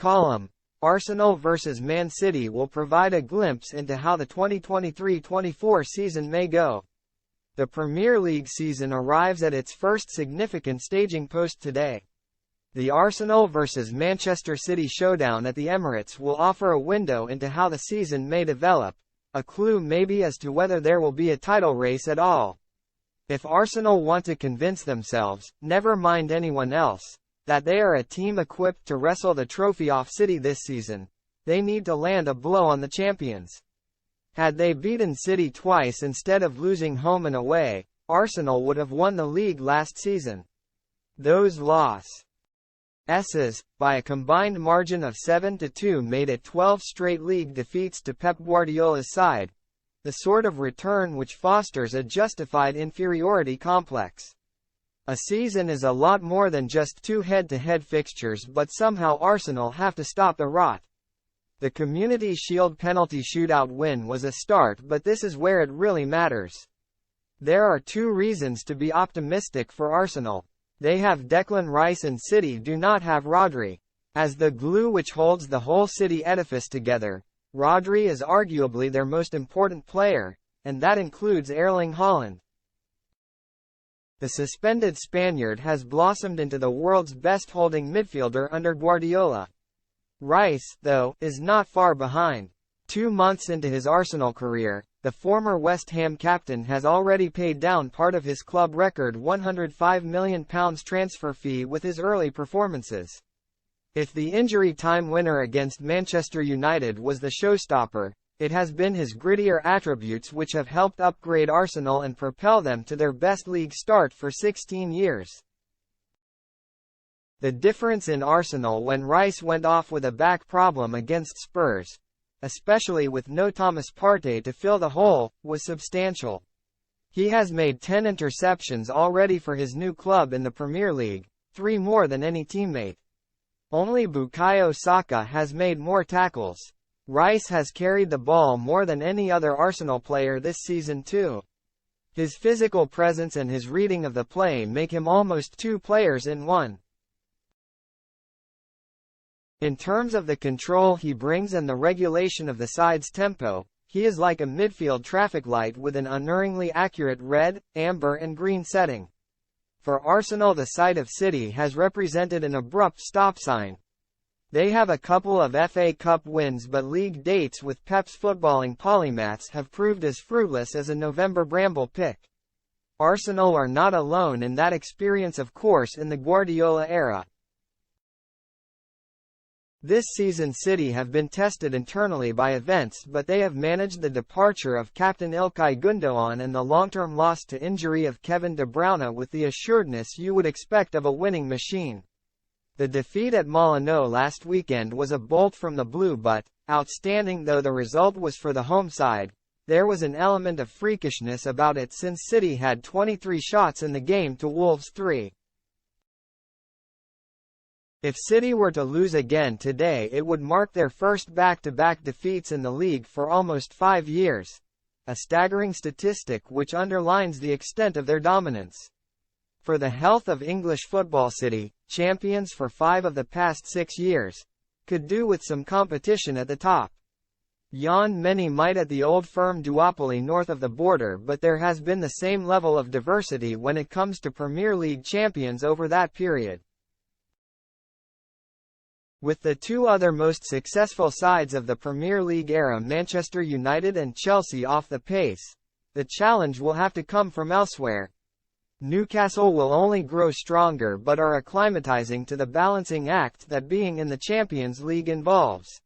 column, Arsenal vs Man City will provide a glimpse into how the 2023-24 season may go. The Premier League season arrives at its first significant staging post today. The Arsenal vs Manchester City showdown at the Emirates will offer a window into how the season may develop, a clue maybe as to whether there will be a title race at all. If Arsenal want to convince themselves, never mind anyone else, that they are a team equipped to wrestle the trophy off City this season, they need to land a blow on the champions. Had they beaten City twice instead of losing home and away, Arsenal would have won the league last season. Those losses, by a combined margin of 7-2, made it 12 straight league defeats to Pep Guardiola's side, the sort of return which fosters a justified inferiority complex. A season is a lot more than just 2 head-to-head fixtures, but somehow Arsenal have to stop the rot. The Community Shield penalty shootout win was a start, but this is where it really matters. There are 2 reasons to be optimistic for Arsenal. They have Declan Rice and City do not have Rodri. As the glue which holds the whole City edifice together, Rodri is arguably their most important player, and that includes Erling Haaland. The suspended Spaniard has blossomed into the world's best holding midfielder under Guardiola. Rice, though, is not far behind. 2 months into his Arsenal career, the former West Ham captain has already paid down part of his club record £105 million transfer fee with his early performances. If the injury time winner against Manchester United was the showstopper, it has been his grittier attributes which have helped upgrade Arsenal and propel them to their best league start for 16 years. The difference in Arsenal when Rice went off with a back problem against Spurs, especially with no Thomas Partey to fill the hole, was substantial. He has made 10 interceptions already for his new club in the Premier League, 3 more than any teammate. Only Bukayo Saka has made more tackles. Rice has carried the ball more than any other Arsenal player this season too. His physical presence and his reading of the play make him almost 2 players in one. In terms of the control he brings and the regulation of the side's tempo, he is like a midfield traffic light with an unerringly accurate red, amber and green setting. For Arsenal, the sight of City has represented an abrupt stop sign. They have a couple of FA Cup wins, but league dates with Pep's footballing polymaths have proved as fruitless as a November bramble pick. Arsenal are not alone in that experience, of course, in the Guardiola era. This season City have been tested internally by events, but they have managed the departure of captain Ilkay Gundogan and the long-term loss to injury of Kevin De Bruyne with the assuredness you would expect of a winning machine. The defeat at Molineux last weekend was a bolt from the blue, but, outstanding though the result was for the home side, there was an element of freakishness about it since City had 23 shots in the game to Wolves' 3. If City were to lose again today, it would mark their first back-to-back defeats in the league for almost 5 years. A staggering statistic which underlines the extent of their dominance. For the health of English football, City, champions for 5 of the past 6 years, could do with some competition at the top. Many might at the old firm duopoly north of the border, but there has been the same level of diversity when it comes to Premier League champions over that period. With the 2 other most successful sides of the Premier League era, Manchester United and Chelsea, off the pace, the challenge will have to come from elsewhere. Newcastle will only grow stronger but are acclimatizing to the balancing act that being in the Champions League involves.